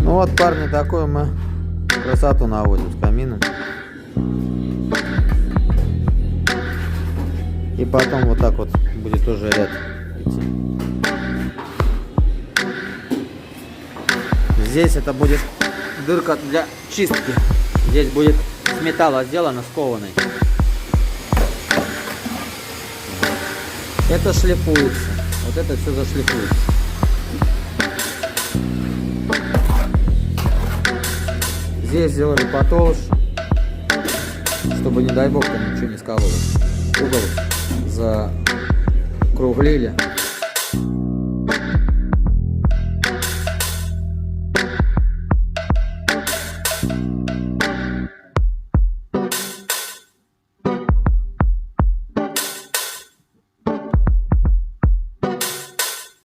Ну вот, парни, такую мы красоту наводим с камином. И потом вот так вот будет тоже ряд идти. Здесь это будет дырка для чистки. Здесь будет с металла сделано, скованный. Это шлифуется. Вот это все зашлифуется. Здесь сделали потолще, чтобы, не дай бог, там ничего не скололось. Угол закруглили.